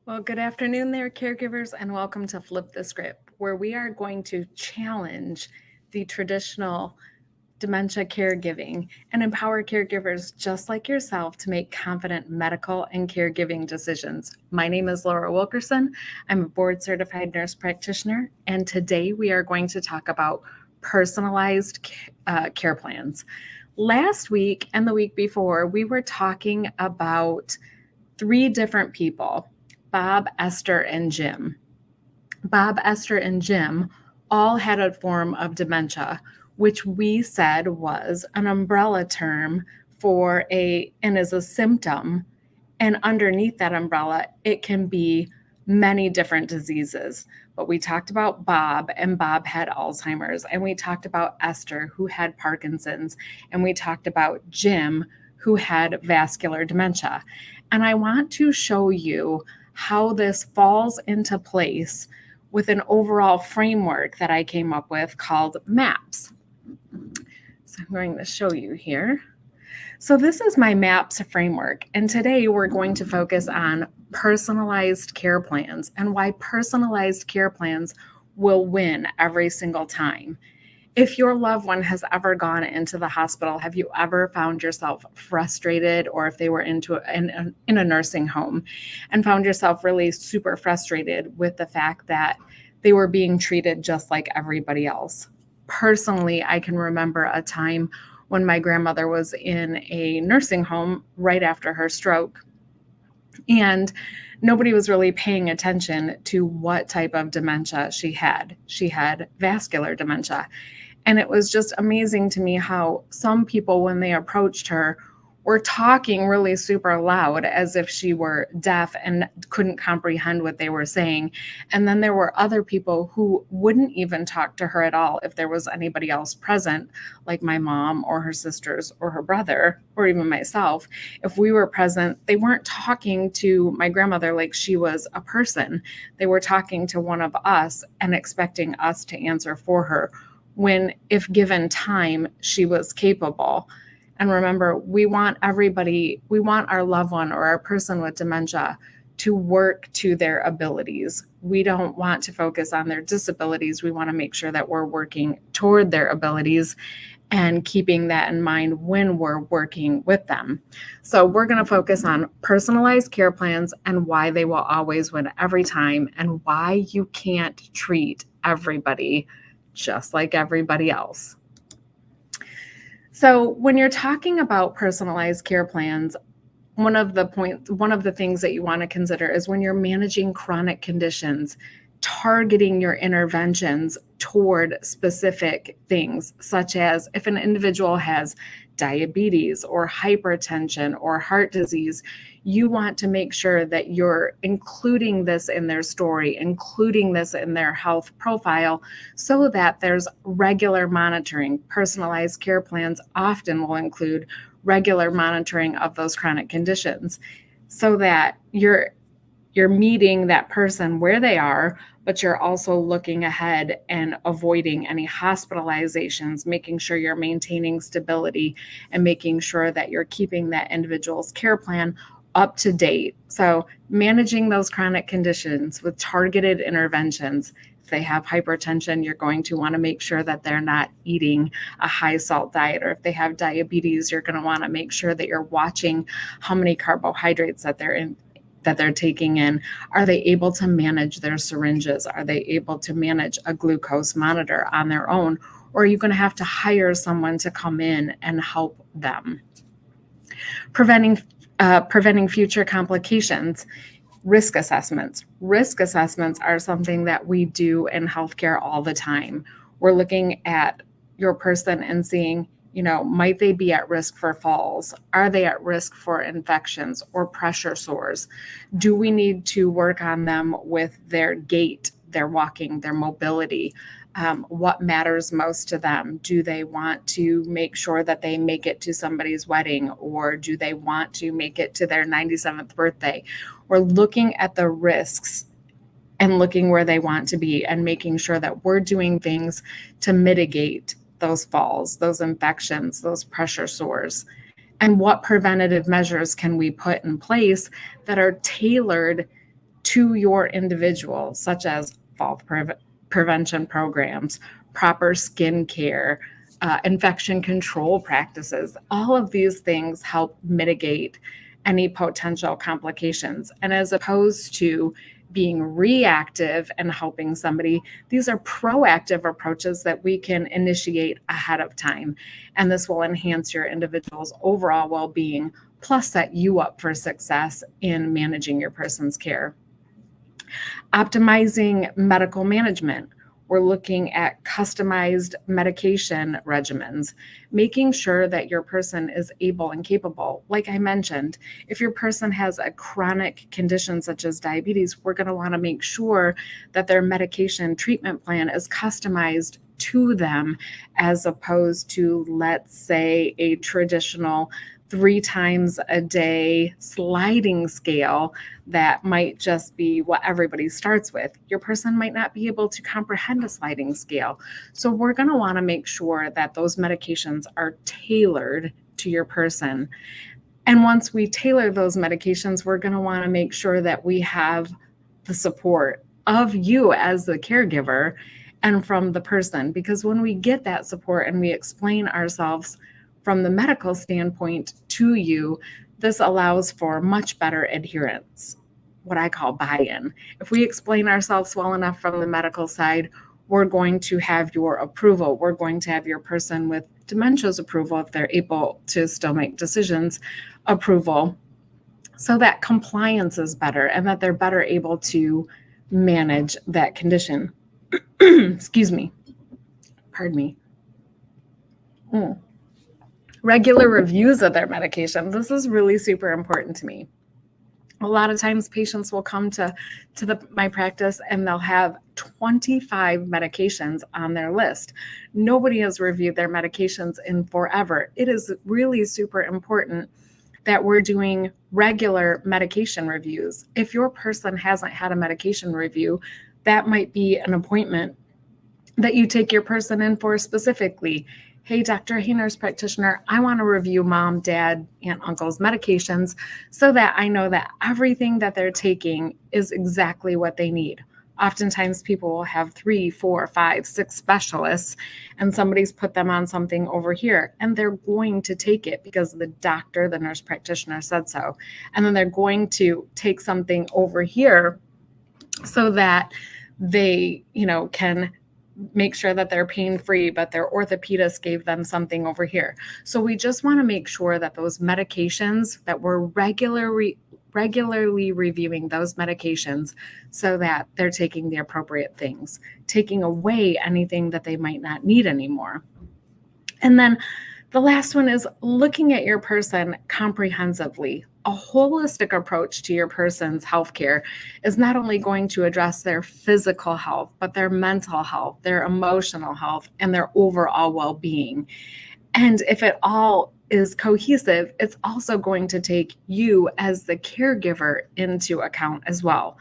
Well, good afternoon there, caregivers, and welcome to Flip the Script, where we are going to challenge the traditional dementia caregiving and empower caregivers just like yourself to make confident medical and caregiving decisions. My name is Laura Wilkerson. I'm a board certified nurse practitioner, and today we are going to talk about personalized care plans. Last week and the week before, we were talking about three different people: Bob, Esther, and Jim. Bob, Esther, and Jim all had a form of dementia, which we said was an umbrella term and is a symptom. And underneath that umbrella, it can be many different diseases. But we talked about Bob, and Bob had Alzheimer's. And we talked about Esther, who had Parkinson's. And we talked about Jim, who had vascular dementia. And I want to show you how this falls into place with an overall framework that I came up with called MAPS. So I'm going to show you here. So this is my MAPS framework, and today we're going to focus on personalized care plans and why personalized care plans will win every single time. If your loved one has ever gone into the hospital, have you ever found yourself frustrated, or if they were in a nursing home and found yourself really super frustrated with the fact that they were being treated just like everybody else? Personally, I can remember a time when my grandmother was in a nursing home right after her stroke, and nobody was really paying attention to what type of dementia she had. She had vascular dementia. And it was just amazing to me how some people, when they approached her, were talking really super loud as if she were deaf and couldn't comprehend what they were saying. And then there were other people who wouldn't even talk to her at all if there was anybody else present, like my mom or her sisters or her brother or even myself. If we were present, they weren't talking to my grandmother like she was a person. They were talking to one of us and expecting us to answer for her, when, if given time, she was capable. And remember, we want our loved one or our person with dementia to work to their abilities. We don't want to focus on their disabilities. We want to make sure that we're working toward their abilities and keeping that in mind when we're working with them. So we're going to focus on personalized care plans and why they will always win every time, and why you can't treat everybody just like everybody else. So when you're talking about personalized care plans, one of the things that you want to consider is when you're managing chronic conditions, targeting your interventions toward specific things, such as if an individual has diabetes or hypertension or heart disease, you want to make sure that you're including this in their story, including this in their health profile, so that there's regular monitoring. Personalized care plans often will include regular monitoring of those chronic conditions, so that you're meeting that person where they are, but you're also looking ahead and avoiding any hospitalizations, making sure you're maintaining stability and making sure that you're keeping that individual's care plan up to date. So managing those chronic conditions with targeted interventions. If they have hypertension, you're going to want to make sure that they're not eating a high salt diet. Or if they have diabetes, you're going to want to make sure that you're watching how many carbohydrates that they're taking in. Are they able to manage their syringes? Are they able to manage a glucose monitor on their own? Or are you going to have to hire someone to come in and help them? Preventing future complications. Risk assessments. Risk assessments are something that we do in healthcare all the time. We're looking at your person and seeing, might they be at risk for falls? Are they at risk for infections or pressure sores? Do we need to work on them with their gait, their walking, their mobility? What matters most to them? Do they want to make sure that they make it to somebody's wedding, or do they want to make it to their 97th birthday? We're looking at the risks and looking where they want to be and making sure that we're doing things to mitigate those falls, those infections, those pressure sores. And what preventative measures can we put in place that are tailored to your individual, such as fall prevention programs, proper skin care, infection control practices. All of these things help mitigate any potential complications. And as opposed to being reactive and helping somebody, these are proactive approaches that we can initiate ahead of time. And this will enhance your individual's overall well-being, plus set you up for success in managing your person's care. Optimizing medical management. We're looking at customized medication regimens, making sure that your person is able and capable. Like I mentioned, if your person has a chronic condition such as diabetes, we're going to want to make sure that their medication treatment plan is customized to them, as opposed to, let's say, a traditional 3 times a day sliding scale that might just be what everybody starts with. Your person might not be able to comprehend a sliding scale. So we're going to want to make sure that those medications are tailored to your person. And once we tailor those medications, we're going to want to make sure that we have the support of you as the caregiver and from the person. Because when we get that support and we explain ourselves from the medical standpoint to you, this allows for much better adherence, what I call buy-in. If we explain ourselves well enough from the medical side, we're going to have your approval. We're going to have your person with dementia's approval, if they're able to still make decisions, approval, so that compliance is better and that they're better able to manage that condition. Excuse me. Pardon me. Regular reviews of their medication. This is really super important to me. A lot of times patients will come to my practice and they'll have 25 medications on their list. Nobody has reviewed their medications in forever. It is really super important that we're doing regular medication reviews. If your person hasn't had a medication review, that might be an appointment that you take your person in for specifically. Hey, doctor, hey, nurse practitioner, I want to review mom, dad, aunt, uncle's medications so that I know that everything that they're taking is exactly what they need. Oftentimes people will have 3, 4, 5, 6 specialists and somebody's put them on something over here and they're going to take it because the doctor, the nurse practitioner said so. And then they're going to take something over here so that they, can make sure that they're pain-free, but their orthopedist gave them something over here. So we just want to make sure that those medications, that we're regularly reviewing those medications so that they're taking the appropriate things, taking away anything that they might not need anymore. And then the last one is looking at your person comprehensively. A holistic approach to your person's healthcare is not only going to address their physical health, but their mental health, their emotional health, and their overall well-being. And if it all is cohesive, it's also going to take you as the caregiver into account as well,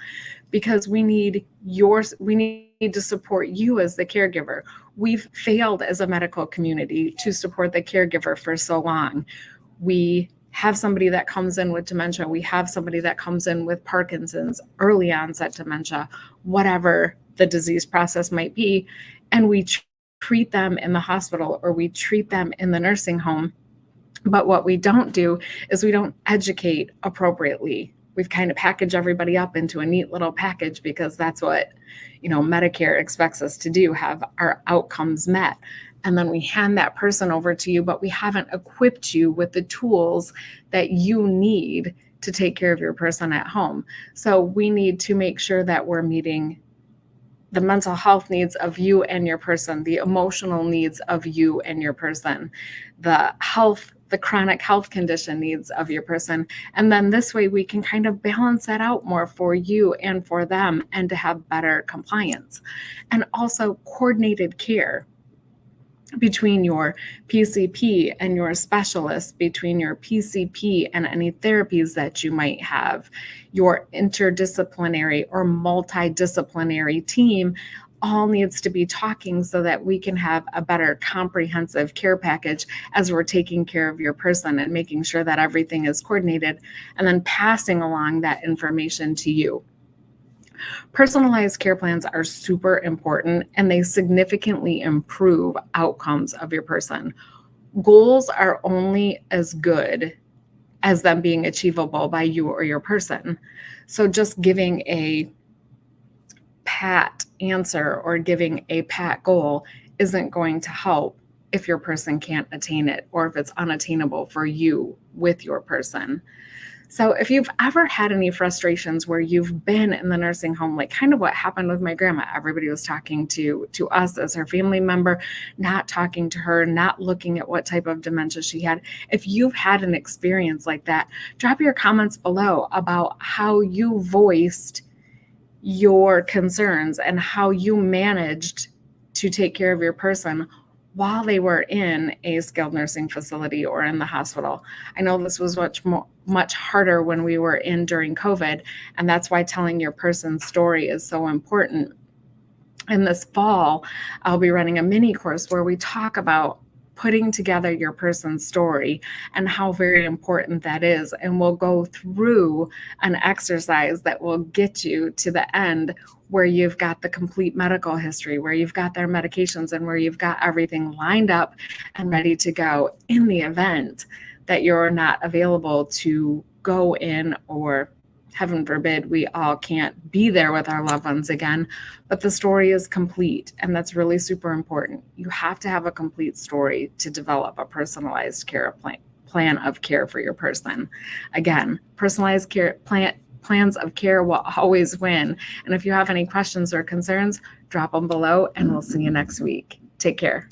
because we need to support you as the caregiver. We've failed as a medical community to support the caregiver for so long. We have somebody that comes in with dementia. We have somebody that comes in with Parkinson's, early onset dementia, whatever the disease process might be, and we treat them in the hospital or we treat them in the nursing home. But what we don't do is we don't educate appropriately. We've kind of packaged everybody up into a neat little package because that's what, Medicare expects us to do, have our outcomes met. And then we hand that person over to you, but we haven't equipped you with the tools that you need to take care of your person at home. So we need to make sure that we're meeting the mental health needs of you and your person, the emotional needs of you and your person, the chronic health condition needs of your person. And then this way we can kind of balance that out more for you and for them, and to have better compliance. And also coordinated care between your PCP and your specialist, between your PCP and any therapies that you might have, your interdisciplinary or multidisciplinary team all needs to be talking so that we can have a better comprehensive care package as we're taking care of your person and making sure that everything is coordinated and then passing along that information to you. Personalized care plans are super important and they significantly improve outcomes of your person. Goals are only as good as them being achievable by you or your person. So just giving a pat answer or giving a pat goal isn't going to help if your person can't attain it or if it's unattainable for you with your person. So if you've ever had any frustrations where you've been in the nursing home, like kind of what happened with my grandma, everybody was talking to us as her family member, not talking to her, not looking at what type of dementia she had. If you've had an experience like that, drop your comments below about how you voiced your concerns and how you managed to take care of your person while they were in a skilled nursing facility or in the hospital. I know this was much harder when we were in during COVID, and that's why telling your person's story is so important. In this fall, I'll be running a mini course where we talk about putting together your person's story and how very important that is. And we'll go through an exercise that will get you to the end where you've got the complete medical history, where you've got their medications, and where you've got everything lined up and ready to go in the event that you're not available to go in, or heaven forbid, we all can't be there with our loved ones again, but the story is complete. And that's really super important. You have to have a complete story to develop a personalized care plan of care for your person. Again, personalized care plans of care will always win. And if you have any questions or concerns, drop them below and we'll see you next week. Take care.